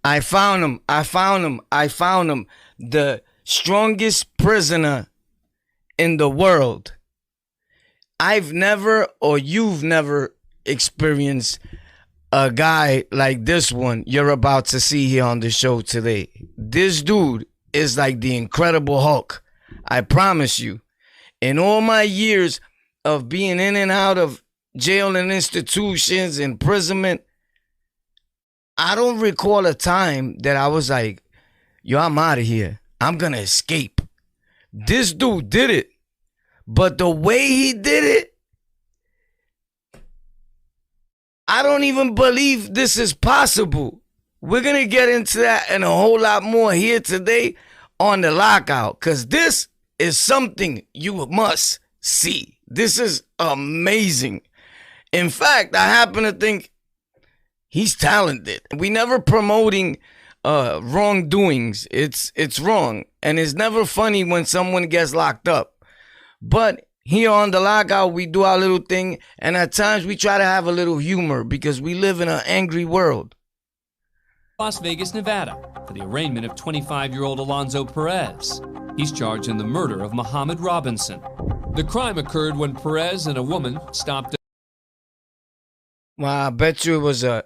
I found him. I found him. I found him. The strongest prisoner in the world. I've never, or you've never experienced a guy like this one you're about to see here on the show today. This dude is like the Incredible Hulk. I promise you. In all my years of being in and out of jail and institutions, imprisonment, I don't recall a time that I was like, yo, I'm out of here. I'm going to escape. This dude did it. But the way he did it, I don't even believe this is possible. We're going to get into that and a whole lot more here today on The Lockout, because this is something you must see. This is amazing. In fact, I happen to think he's talented. We never promoting wrongdoings. It's wrong. And it's never funny when someone gets locked up. But here on The Lockout, we do our little thing. And at times we try to have a little humor because we live in an angry world. Las Vegas, Nevada, for the arraignment of 25-year-old Alonzo Perez. He's charged in the murder of Muhammad Robinson. The crime occurred when Perez and a woman stopped. Well, I bet you it was a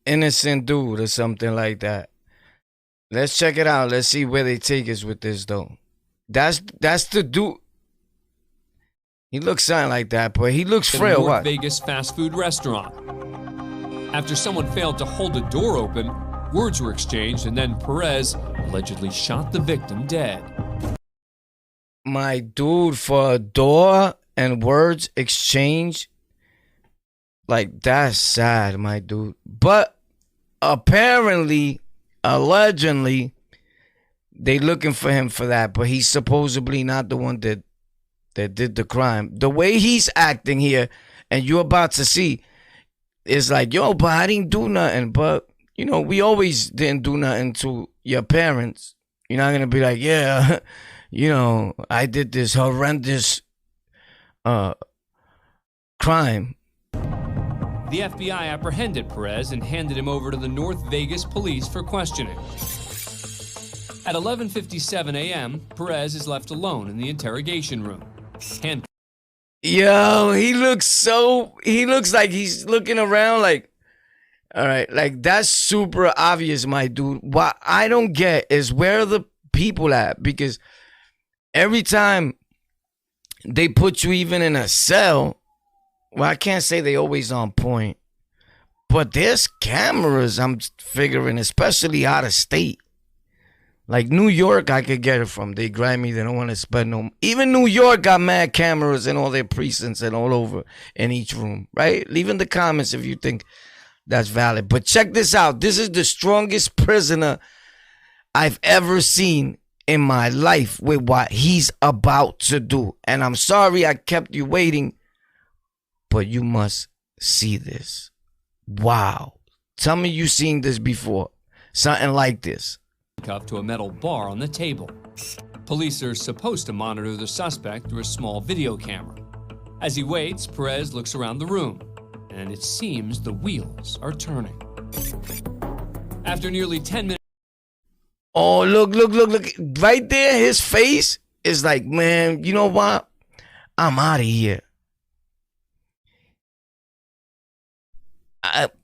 innocent dude or something like that. Let's check it out. Let's see where they take us with this, though. That's the dude. He looks something like that, but he looks frail. North What? Vegas fast food restaurant. After someone failed to hold the door open, words were exchanged, and then Perez allegedly shot the victim dead. My dude, for a door and words exchange, like, that's sad, my dude. But apparently, allegedly, they looking for him for that. But he's supposedly not the one that did the crime. The way he's acting here, and you're about to see, is like, yo, but I didn't do nothing. But, you know, we always didn't do nothing to your parents. You're not going to be like, yeah, you know, I did this horrendous crime. The FBI apprehended Perez and handed him over to the North Vegas police for questioning. At 11:57 a.m., Perez is left alone in the interrogation room. Yo, he looks like he's looking around like, all right, like, that's super obvious, my dude. What I don't get is where are the people at? Because every time they put you even in a cell, well, I can't say they always on point, but there's cameras, I'm figuring, especially out of state. Like New York, I could get it from. They grab me, they don't want to spend no. Even New York got mad cameras in all their precincts and all over in each room, right? Leave in the comments if you think that's valid. But check this out. This is the strongest prisoner I've ever seen in my life with what he's about to do. And I'm sorry I kept you waiting, but you must see this. Wow. Tell me you seen this before. Something like this. Cuffed to a metal bar on the table. Police are supposed to monitor the suspect through a small video camera. As he waits, Perez looks around the room, and it seems the wheels are turning. After nearly 10 minutes... Oh, look. Right there, his face is like, man, you know what? I'm out of here.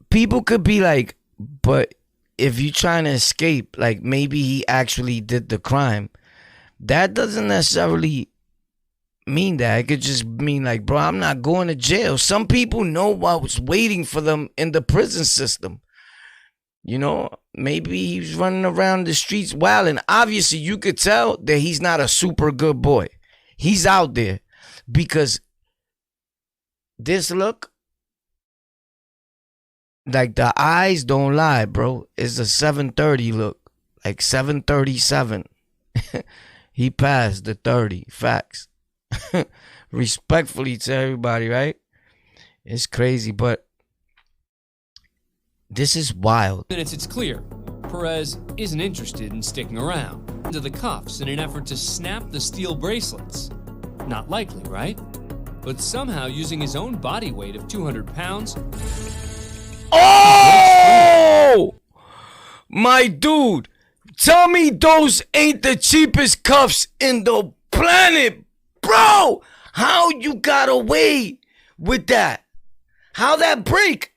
People could be like, but if you're trying to escape, like, maybe he actually did the crime. That doesn't necessarily mean that. It could just mean like, bro, I'm not going to jail. Some people know what was waiting for them in the prison system. You know, maybe he's running around the streets wild, and obviously you could tell that he's not a super good boy. He's out there because this look, like, the eyes don't lie, bro. It's a 730 look, like 737. He passed the 30. Facts. Respectfully to everybody, right? It's crazy, but this is wild. It's clear Perez isn't interested in sticking around. Into the cuffs in an effort to snap the steel bracelets. Not likely, right? But somehow, using his own body weight of 200 pounds... Oh! My dude, tell me those ain't the cheapest cuffs in the planet, bro. How you got away with that? How that break?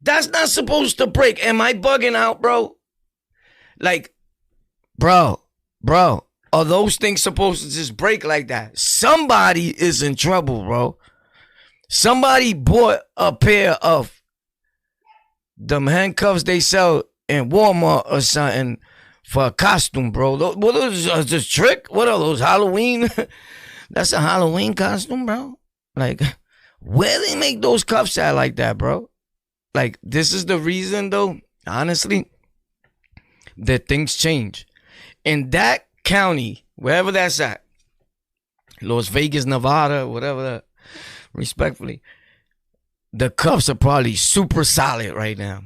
That's not supposed to break. Am I bugging out, bro? Like, bro, are those things supposed to just break like that? Somebody is in trouble, bro. Somebody bought a pair of them handcuffs they sell in Walmart or something for a costume, bro. What is this trick? What are those, Halloween? That's a Halloween costume, bro. Like, where they make those cuffs at like that, bro? Like, this is the reason, though, honestly, that things change. In that county, wherever that's at, Las Vegas, Nevada, whatever, respectfully, the cuffs are probably super solid right now.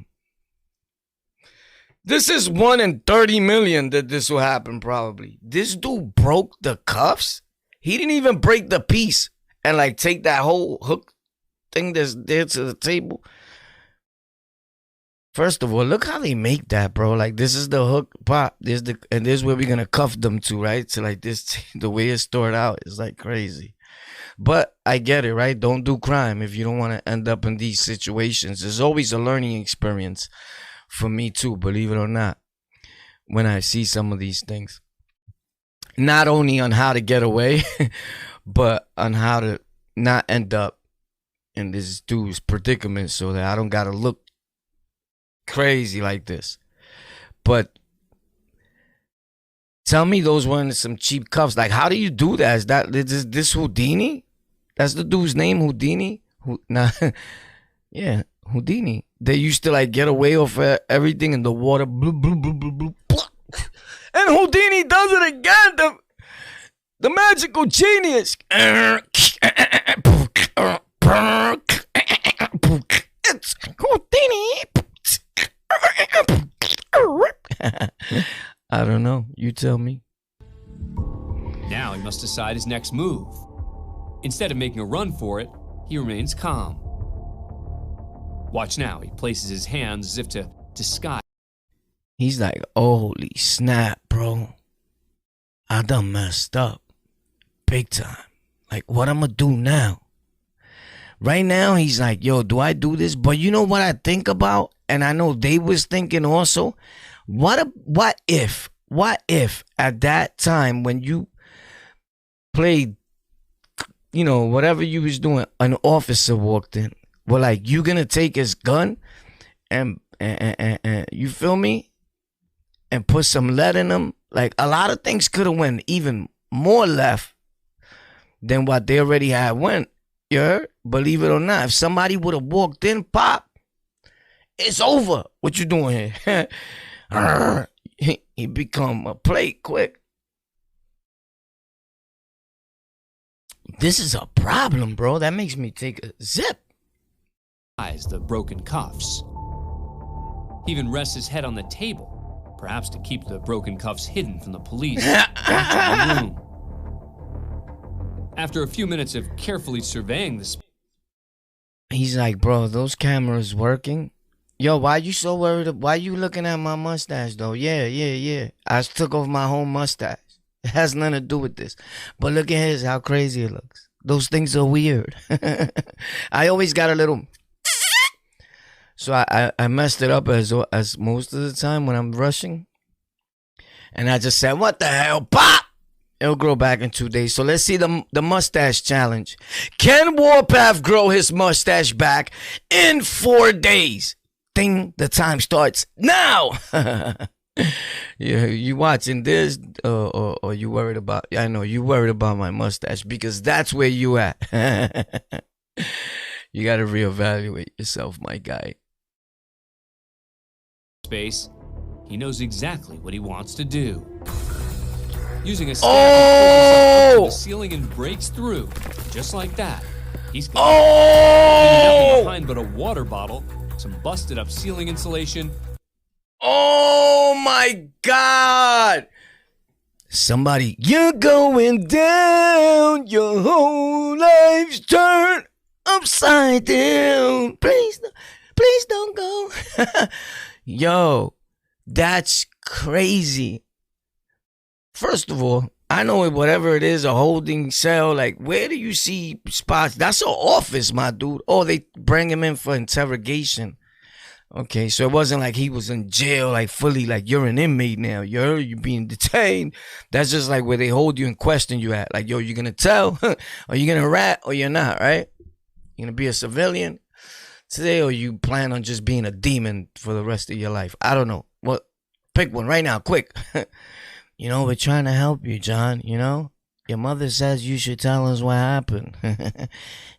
This is 1 in 30 million that this will happen, probably. This dude broke the cuffs? He didn't even break the piece and like take that whole hook thing that's there to the table. First of all, look how they make that, bro. Like, this is the hook pop. And this is where we're gonna cuff them to, right? So like this, the way it's stored out is like crazy. But I get it, right? Don't do crime if you don't want to end up in these situations. There's always a learning experience for me too, believe it or not, when I see some of these things. Not only on how to get away, but on how to not end up in this dude's predicament so that I don't gotta look crazy like this. But tell me those weren't some cheap cuffs. Like, how do you do that? Is this Houdini? That's the dude's name, Houdini? Yeah, Houdini. They used to like get away off everything in the water. Bloop, bloop, bloop, bloop, bloop. And Houdini does it again. The magical genius. It's Houdini. I don't know. You tell me. Now he must decide his next move. Instead of making a run for it, he remains calm. Watch now. He places his hands as if to disguise. He's like, holy snap, bro. I done messed up. Big time. Like, what I'm gonna do now? Right now, he's like, yo, do I do this? But you know what I think about? And I know they was thinking also, what if at that time when you played, you know, whatever you was doing, an officer walked in. Well, like, you gonna take his gun and you feel me? And put some lead in him? Like, a lot of things could have went even more left than what they already had went. You heard? Believe it or not. If somebody would have walked in, pop, it's over. What you doing here? He become a plate quick. This is a problem, bro. That makes me take a zip. The broken cuffs. He even rests his head on the table, perhaps to keep the broken cuffs hidden from the police watching the room. After a few minutes of carefully surveying this, he's like, bro, those cameras working? Yo, why you so worried? Why you looking at my mustache, though? Yeah. I took off my whole mustache. It has nothing to do with this. But look at his, how crazy it looks. Those things are weird. I always got a little... So I messed it up as most of the time when I'm rushing. And I just said, what the hell? Pop! It'll grow back in 2 days. So let's see the mustache challenge. Can Warpath grow his mustache back in 4 days? Ding, the time starts now. Yeah, you watching this or you worried about, I know you worried about my mustache because that's where you at. You got to reevaluate yourself, my guy. Space, he knows exactly what he wants to do. Using a staff, the ceiling and breaks through, just like that. He's got nothing behind but a water bottle, some busted up ceiling insulation. Oh my God! Somebody, you're going down. Your whole life's turned upside down. Please don't go. Yo, That's crazy. First of all, I know whatever it is, a holding cell, like where do you see spots? That's an office, my dude. Oh, they bring him in for interrogation. Okay, so it wasn't like he was in jail, like fully, like you're an inmate now. You're being detained. That's just like where they hold you and question you at. Like, yo, you gonna tell? Are you gonna rat or you're not, right? You gonna be a civilian today, or you plan on just being a demon for the rest of your life? I don't know. Well, pick one right now, quick. You know, we're trying to help you, John, you know? Your mother says you should tell us what happened.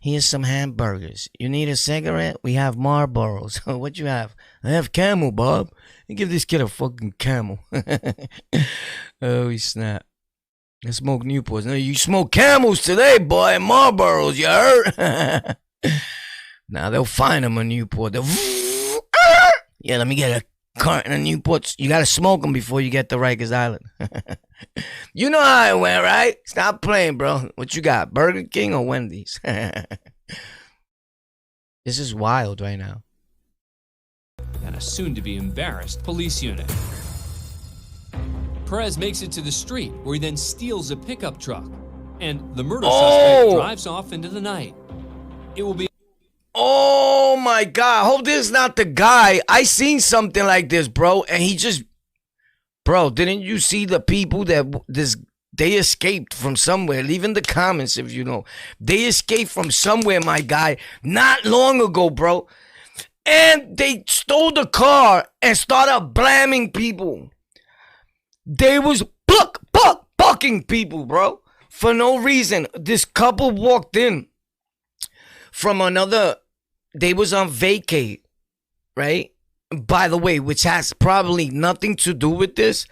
Here's some hamburgers. You need a cigarette? We have Marlboros. What you have? I have Camel, Bob. You give this kid a fucking Camel. Oh, he snap. I smoke Newports. No, you smoke Camels today, boy, and Marlboros, you heard? Now they'll find him a Newport. Yeah, let me get a carton of Newports. You gotta smoke them before you get to Rikers Island. You know how it went, right? Stop playing, bro. What you got, Burger King or Wendy's? This is wild right now. And a soon-to-be embarrassed police unit. Perez makes it to the street, where he then steals a pickup truck. And the murder suspect drives off into the night. It will be... Oh, my God. Hope this is not the guy. I seen something like this, bro. And he just... Bro, didn't you see the people that they escaped from somewhere? Leave in the comments if you know. They escaped from somewhere, my guy, not long ago, bro. And they stole the car and started blaming people. They was bucking people, bro, for no reason. This couple walked in from another, they was on vacay, right? By the way, which has probably nothing to do with this,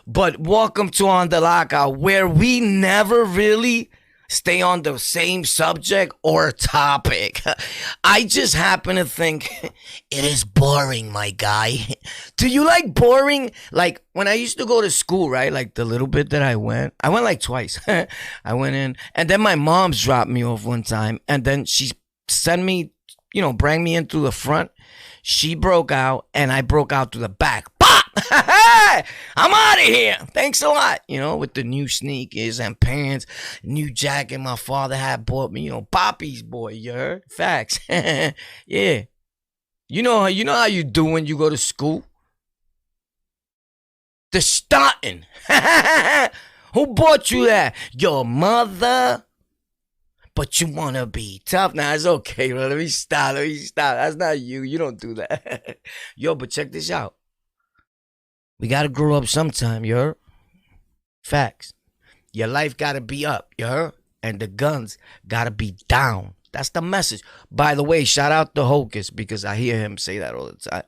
but welcome to On the Lockout, where we never really stay on the same subject or topic. I just happen to think it is boring, my guy. Do you like boring? Like when I used to go to school, right? Like the little bit that I went like twice. I went in, and then my mom's dropped me off one time, and then she sent me, you know, bring me in through the front. She broke out, and I broke out through the back. Pop! I'm out of here. Thanks a lot. You know, with the new sneakers and pants, new jacket my father had bought me. You know, Poppy's boy, you heard? Facts. Yeah. You know how you do when you go to school? The starting. Who bought you that? Your mother? But you want to be tough. Nah, it's okay, bro. Let me stop. That's not you. You don't do that. Yo, but check this out. We got to grow up sometime, you heard? Facts. Your life got to be up, you heard? And the guns got to be down. That's the message. By the way, shout out to Hocus, because I hear him say that all the time.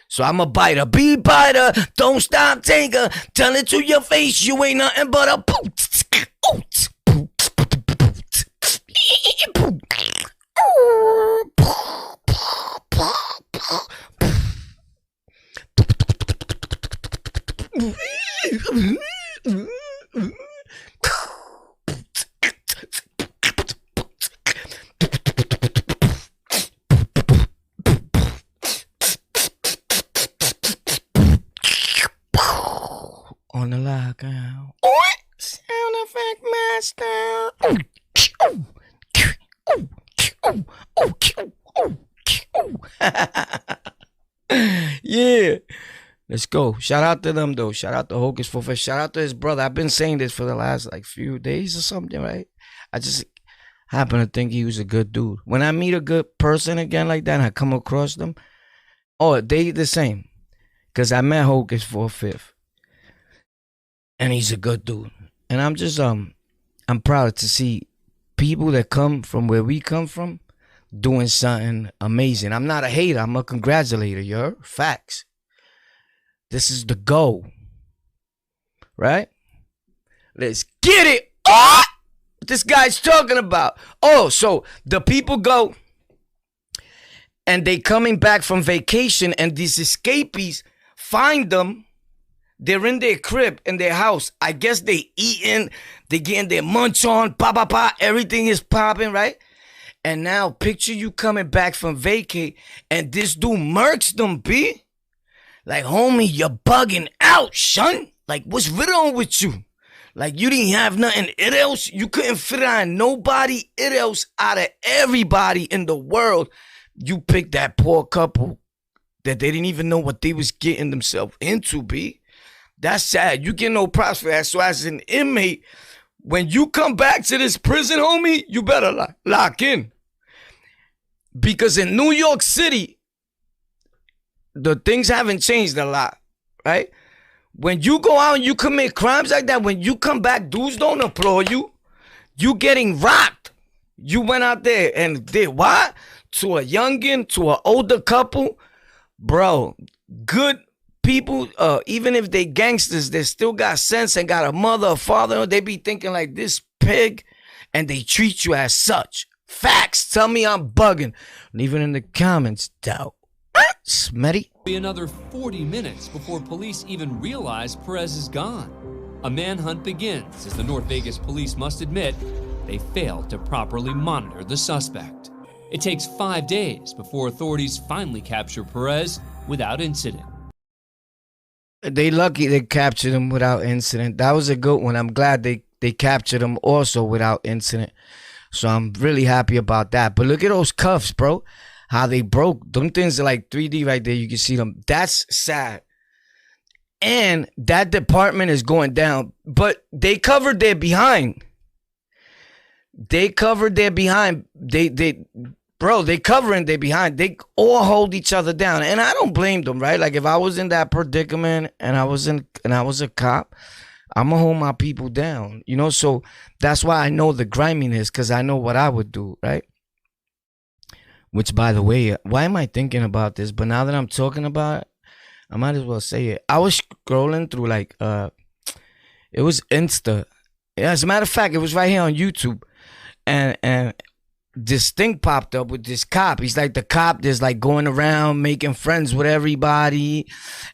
So I'm a biter. Be biter. Don't stop, taker. Tell it to your face. You ain't nothing but a boot. On the lockout. Sound effect master. Yeah. Let's go. Shout out to them, though. Shout out to Hocus for Fish. Shout out to his brother. I've been saying this for the last, like, few days or something, right? I just happen to think he was a good dude. When I meet a good person again like that and I come across them, oh, they the same. Because I met Hocus for Fifth. And he's a good dude. And I'm just, I'm proud to see people that come from where we come from doing something amazing. I'm not a hater. I'm a congratulator, you heard? Facts. This is the goal. Right? Let's get it. Oh! What this guy's talking about. Oh, so the people go and they coming back from vacation and these escapees find them. They're in their crib, in their house. I guess they eating, they getting their munch on, everything is popping, right? And now picture you coming back from vacay and this dude murks them, B. Like, homie, you're bugging out, son. Like, what's wrong with you? Like, you didn't have nothing else. You couldn't fit on nobody else out of everybody in the world. You picked that poor couple that they didn't even know what they was getting themselves into, B. That's sad. You get no props for that. So as an inmate, when you come back to this prison, homie, you better lock in. Because in New York City, the things haven't changed a lot, right? When you go out and you commit crimes like that, when you come back, dudes don't applaud you. You getting rocked. You went out there and did what? To a youngin', to an older couple. Bro, good people, even if they gangsters, they still got sense and got a mother, a father. They be thinking like this pig, and they treat you as such. Facts. Tell me I'm bugging. Leave it in the comments, doubt. Smetty. Be another 40 minutes before police even realize Perez is gone. A manhunt begins as the North Vegas police must admit they failed to properly monitor the suspect. It takes 5 days before authorities finally capture Perez without incident. They lucky they captured him without incident. That was a good one. I'm glad they captured him also without incident. So I'm really happy about that. But look at those cuffs, bro. How they broke. Them things are like 3D right there. You can see them. That's sad. And that department is going down. But they covered their behind. They covered their behind. They covering their behind. They all hold each other down. And I don't blame them, right? Like if I was in that predicament and I was a cop, I'm gonna hold my people down. You know, so that's why I know the griminess, because I know what I would do, right? Which, by the way, why am I thinking about this? But now that I'm talking about it, I might as well say it. I was scrolling through like it was Insta. As a matter of fact, it was right here on YouTube. And this thing popped up with this cop. He's like the cop that's like going around making friends with everybody.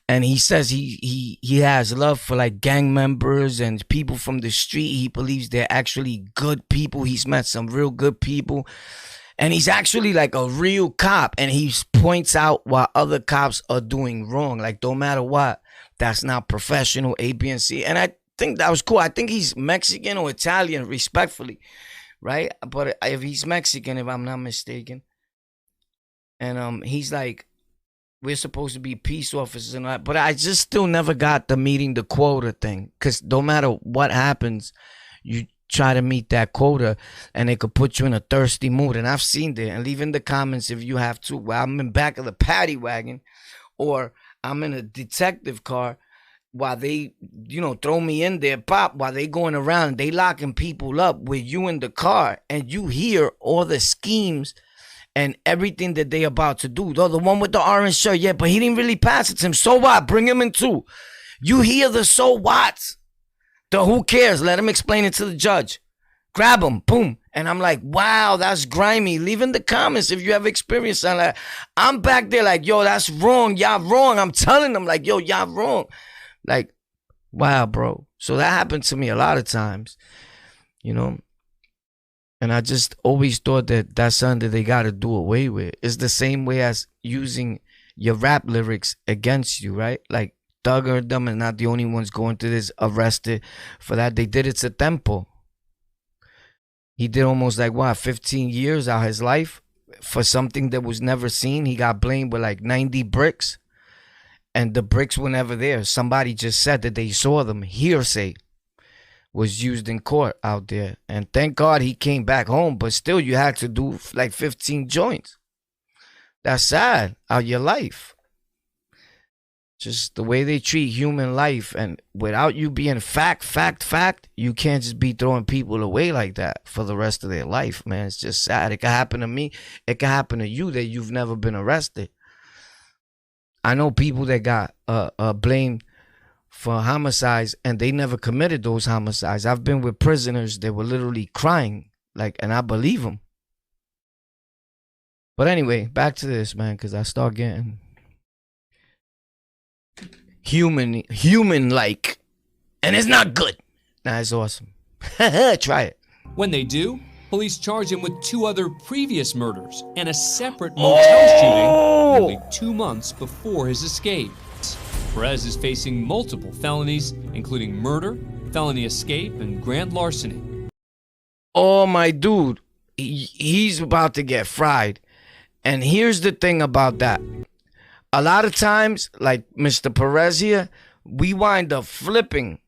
And he says he has love for like gang members and people from the street. He believes they're actually good people. He's met some real good people. And he's actually like a real cop. And he points out what other cops are doing wrong. Like, don't matter what, that's not professional, A, B, and C. And I think that was cool. I think he's Mexican or Italian, respectfully. Right? But if he's Mexican, if I'm not mistaken. And he's like, we're supposed to be peace officers and all that. But I just still never got the meeting the quota thing. Because no matter what happens, you try to meet that quota and it could put you in a thirsty mood. And I've seen that. And leave in the comments if you have to. Well, I'm in back of the paddy wagon or I'm in a detective car while they, you know, throw me in there, pop, while they going around, they locking people up with you in the car, and you hear all the schemes and everything that they about to do. Though the one with the orange shirt, yeah, but he didn't really pass it to him. So what? Bring him in too. You hear the so whats, the who cares? Let him explain it to the judge. Grab him, boom. And I'm like, wow, that's grimy. Leave in the comments if you have experience on that. I'm back there like, yo, that's wrong. Y'all wrong. I'm telling them like, yo, y'all wrong. Like, wow, bro. So that happened to me a lot of times, you know. And I just always thought that that's something that they got to do away with. It's the same way as using your rap lyrics against you, right? Like, Thugger and them are not the only ones going to this arrested for that. They did it to Tempo. He did almost like, what, 15 years out of his life for something that was never seen. He got blamed with like 90 bricks. And the bricks were never there. Somebody just said that they saw them. Hearsay was used in court out there. And thank God he came back home. But still, you had to do like 15 joints. That's sad. Out your life. Just the way they treat human life. And without you being fact, you can't just be throwing people away like that for the rest of their life, man. It's just sad. It could happen to me. It could happen to you that you've never been arrested. I know people that got blamed for homicides and they never committed those homicides. I've been with prisoners that were literally crying, like, and I believe them. But anyway, back to this, man, because I start getting human-like, and it's not good. Nah, it's awesome. Try it. When they do, police charge him with 2 other previous murders and a separate motel shooting nearly 2 months before his escape. Perez is facing multiple felonies, including murder, felony escape, and grand larceny. Oh, my dude, he's about to get fried. And here's the thing about that. A lot of times, like Mr. Perez here, we wind up flipping.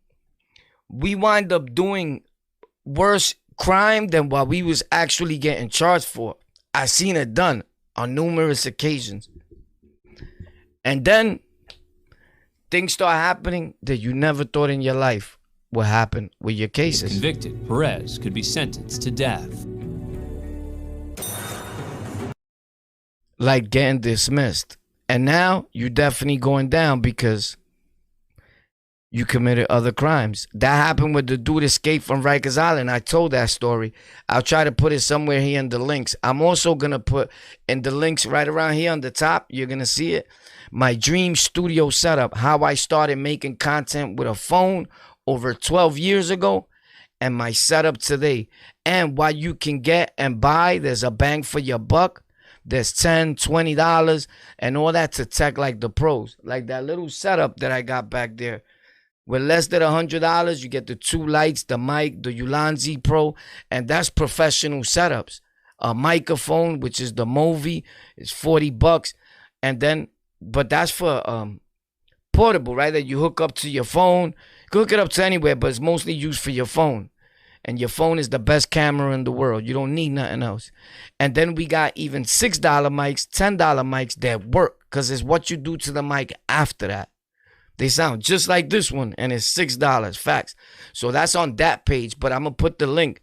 We wind up doing worse crime than what we was actually getting charged for. I seen it done on numerous occasions. And then things start happening that you never thought in your life would happen with your cases. If convicted, Perez could be sentenced to death. Like getting dismissed. And now you're definitely going down because you committed other crimes. That happened with the dude escaped from Rikers Island. I told that story. I'll try to put it somewhere here in the links. I'm also going to put in the links right around here on the top. You're going to see it. My dream studio setup. How I started making content with a phone over 12 years ago. And my setup today. And what you can get and buy. There's a bang for your buck. There's $10, $20 and all that to tech like the pros. Like that little setup that I got back there. With less than $100, you get the 2 lights, the mic, the Ulanzi Pro, and that's professional setups. A microphone, which is the Movi, is $40, and then, but that's for portable, right? That you hook up to your phone. You can hook it up to anywhere, but it's mostly used for your phone. And your phone is the best camera in the world. You don't need nothing else. And then we got even $6 mics, $10 mics that work, because it's what you do to the mic after that. They sound just like this one, and it's $6. Facts. So that's on that page, but I'm going to put the link.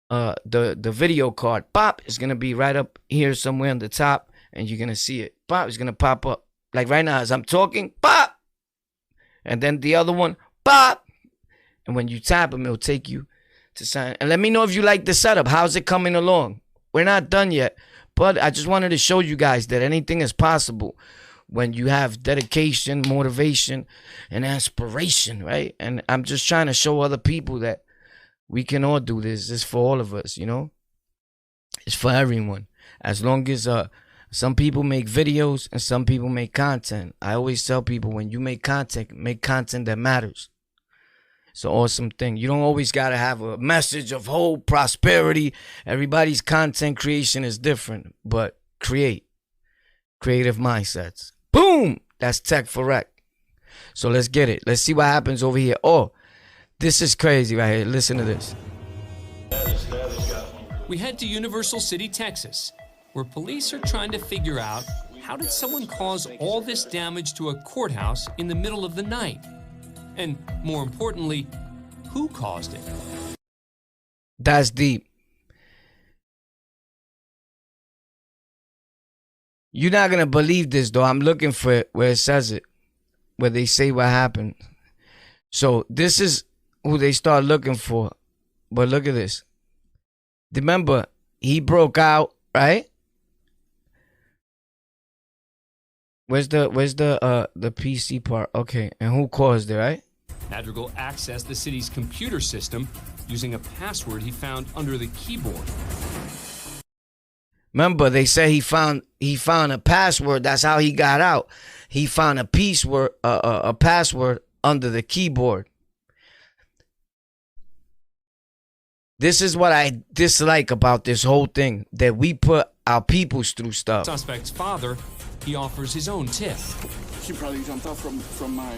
The video card. Pop is going to be right up here somewhere on the top, and you're going to see it. Pop is going to pop up. Like right now, as I'm talking, pop. And then the other one, pop. And when you tap them, it'll take you to sign. And let me know if you like the setup. How's it coming along? We're not done yet, but I just wanted to show you guys that anything is possible when you have dedication, motivation, and aspiration, right? And I'm just trying to show other people that we can all do this. It's for all of us, you know? It's for everyone. As long as some people make videos and some people make content. I always tell people, when you make content that matters. It's an awesome thing. You don't always got to have a message of hope, prosperity. Everybody's content creation is different, but creative mindsets. Boom! That's Tech for Rec. So let's get it. Let's see what happens over here. Oh, this is crazy right here. Listen to this. We head to Universal City, Texas, where police are trying to figure out, how did someone cause all this damage to a courthouse in the middle of the night? And more importantly, who caused it? That's deep. You're not going to believe this, though. I'm looking for it where it says it, where they say what happened. So this is who they start looking for. But look at this. Remember, he broke out, right? Where's the PC part? Okay, and who caused it, right? Madrigal accessed the city's computer system using a password he found under the keyboard. Remember, they say he found a password. That's how he got out. He found a password under the keyboard. This is what I dislike about this whole thing, that we put our peoples through stuff. Suspect's father, he offers his own tip. She probably jumped out from my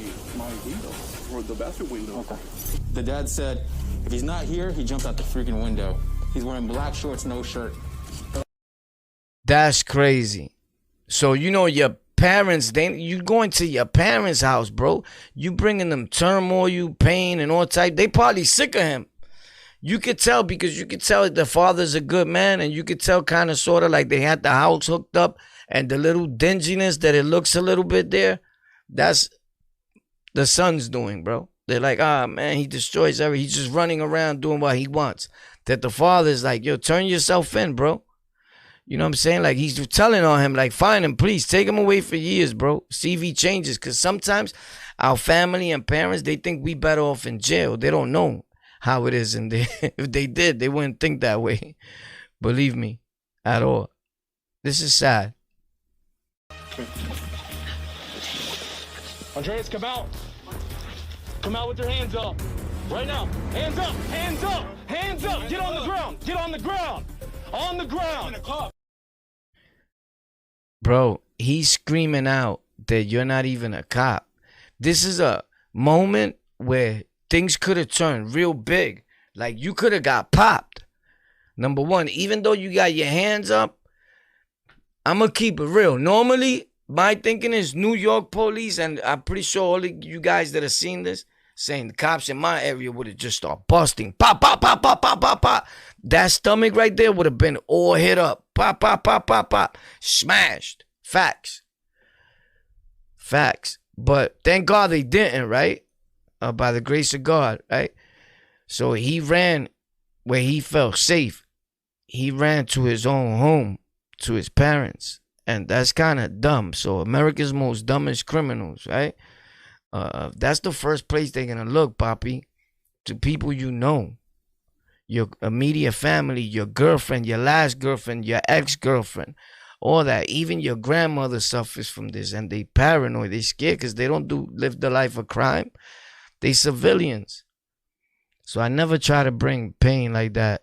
window, or the bathroom window. Okay. The dad said if he's not here, he jumped out the freaking window. He's wearing black shorts, no shirt. That's crazy. So you know your parents, you going to your parents' house, bro. You bringing them turmoil, pain, and all type. They probably sick of him. You could tell, because you could tell the father's a good man, and you could tell kind of sort of like they had the house hooked up, and the little dinginess that it looks a little bit there, that's the son's doing, bro. They're like, man, he destroys everything. He's just running around doing what he wants. That the father's like, yo, turn yourself in, bro. You know what I'm saying? Like, he's telling on him, like, find him, please. Take him away for years, bro. See if he changes. Because sometimes our family and parents, they think we better off in jail. They don't know how it is. And if they did, they wouldn't think that way. Believe me, at all. This is sad. Andreas, come out. Come out with your hands up. Right now. Hands up. Hands up. Hands up. Get on the ground. Get on the ground. On the ground. Bro, he's screaming out that you're not even a cop. This is a moment where things could have turned real big. Like, you could have got popped. Number one, even though you got your hands up, I'm going to keep it real. Normally, my thinking is New York police, and I'm pretty sure all of you guys that have seen this, saying the cops in my area would have just started busting. Pop, pop, pop, pop, pop, pop, pop. That stomach right there would have been all hit up. Pop, pop, pop, pop, pop. Smashed. Facts. Facts. But thank God they didn't, right? By the grace of God, right? So he ran where he felt safe. He ran to his own home, to his parents. And that's kind of dumb. So America's most dumbest criminals, right? That's the first place they're going to look, Papi. To people you know. Your immediate family, your girlfriend, your last girlfriend, your ex-girlfriend. All that. Even your grandmother suffers from this. And they paranoid. They scared because they don't live the life of crime. They civilians. So I never try to bring pain like that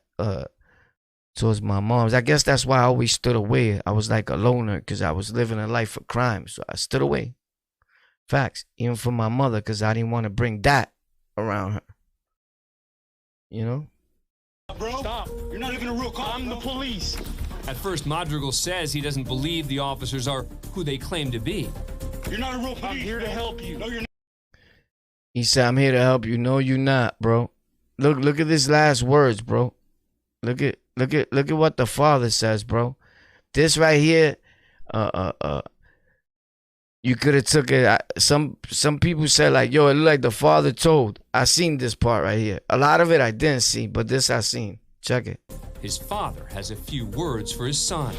towards my moms. I guess that's why I always stood away. I was like a loner because I was living a life of crime. So I stood away. Facts. Even from my mother, because I didn't want to bring that around her. You know? Bro, stop. You're not even a real cop. I'm the police. At first, Madrigal says he doesn't believe the officers are who they claim to be. You're not a real police. I'm here to help you. No, you're not. He said, I'm here to help you. No, you're not, bro. Look at this last words, bro. Look at what the father says, bro. This right here, you could have took it. Some people said like, yo, it looked like the father told. I seen this part right here. A lot of it I didn't see, but this I seen. Check it. His father has a few words for his son.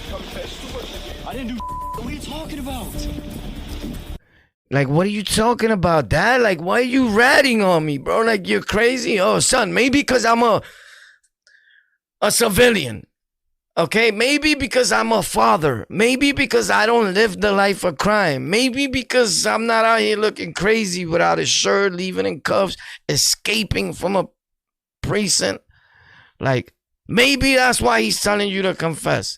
I didn't do. What are you talking about? Like, what are you talking about, Dad? Like, why are you ratting on me, bro? Like, you're crazy? Oh, son, maybe because I'm a civilian. Okay? Maybe because I'm a father. Maybe because I don't live the life of crime. Maybe because I'm not out here looking crazy without a shirt, leaving in cuffs, escaping from a precinct. Like, maybe that's why he's telling you to confess.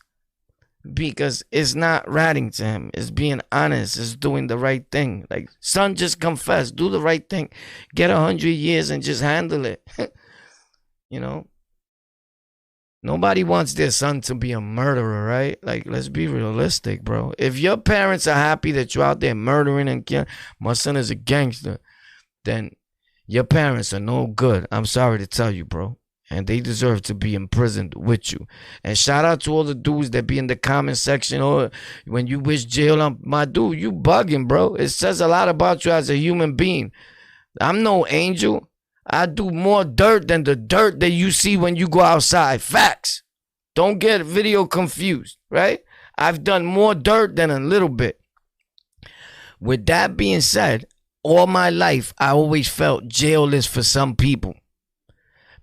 Because it's not ratting to him. It's being honest. It's doing the right thing. Like, son, just confess. Do the right thing. Get 100 years and just handle it. You know? Nobody wants their son to be a murderer, right? Like, let's be realistic, bro. If your parents are happy that you're out there murdering and killing, my son is a gangster, then your parents are no good. I'm sorry to tell you, bro. And they deserve to be imprisoned with you. And shout out to all the dudes that be in the comment section or when you wish jail on my dude, you bugging, bro. It says a lot about you as a human being. I'm no angel. I do more dirt than the dirt that you see when you go outside. Facts. Don't get video confused, right? I've done more dirt than a little bit. With that being said, all my life, I always felt jail is for some people.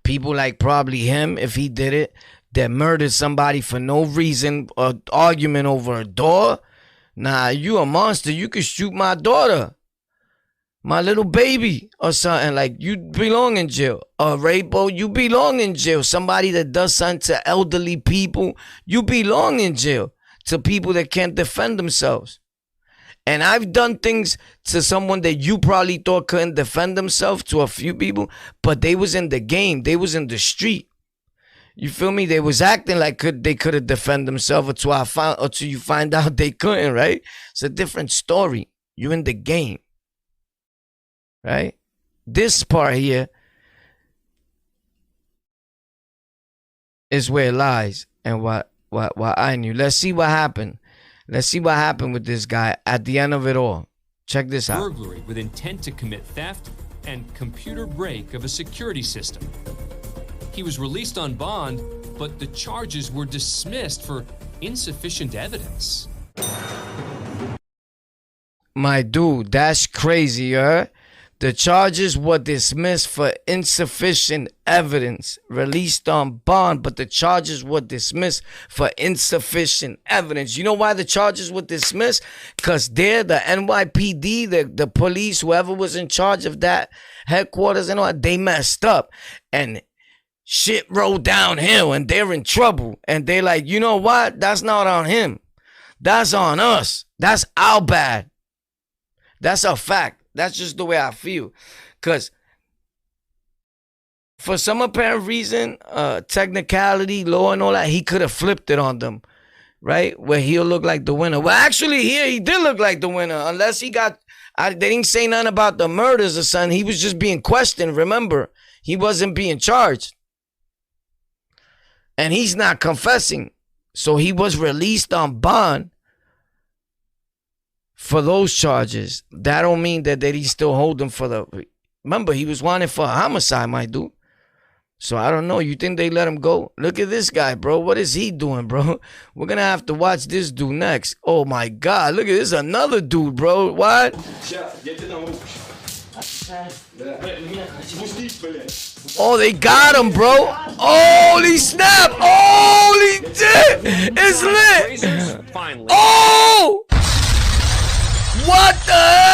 People like probably him, if he did it, that murdered somebody for no reason, or argument over a door. Nah, you a monster. You could shoot my daughter, my little baby, or something. Like, you belong in jail. Rainbow, you belong in jail. Somebody that does something to elderly people, you belong in jail. To people that can't defend themselves. And I've done things to someone that you probably thought couldn't defend themselves, to a few people, but they was in the game. They was in the street. You feel me? They was acting like they could have defended themselves until you find out they couldn't, right? It's a different story. You're in the game, right? This part here is where it lies and what I knew. Let's see what happened. Let's see what happened with this guy at the end of it all. Check this out. Burglary with intent to commit theft and computer break of a security system. He was released on bond, but the charges were dismissed for insufficient evidence. My dude, that's crazy, The charges were dismissed for insufficient evidence, released on bond, but the charges were dismissed for insufficient evidence. You know why the charges were dismissed? Because they're the NYPD, the police, whoever was in charge of that headquarters and all, they messed up. And shit rolled downhill and they're in trouble. And they're like, you know what? That's not on him. That's on us. That's our bad. That's a fact. That's just the way I feel. Because for some apparent reason, technicality, law and all that, he could have flipped it on them, right? Where he'll look like the winner. Well, actually, here he did look like the winner. Unless he got, they didn't say nothing about the murders or something. He was just being questioned, remember? He wasn't being charged. And he's not confessing. So he was released on bond for those charges. That don't mean that he's still holding for the... Remember, he was wanted for homicide, my dude. So I don't know. You think they let him go? Look at this guy, bro. What is he doing, bro? We're going to have to watch this dude next. Oh, my God. Look at this. Another dude, bro. What? Oh, they got him, bro. Holy snap. Holy shit. It's lit. Oh! What the hell?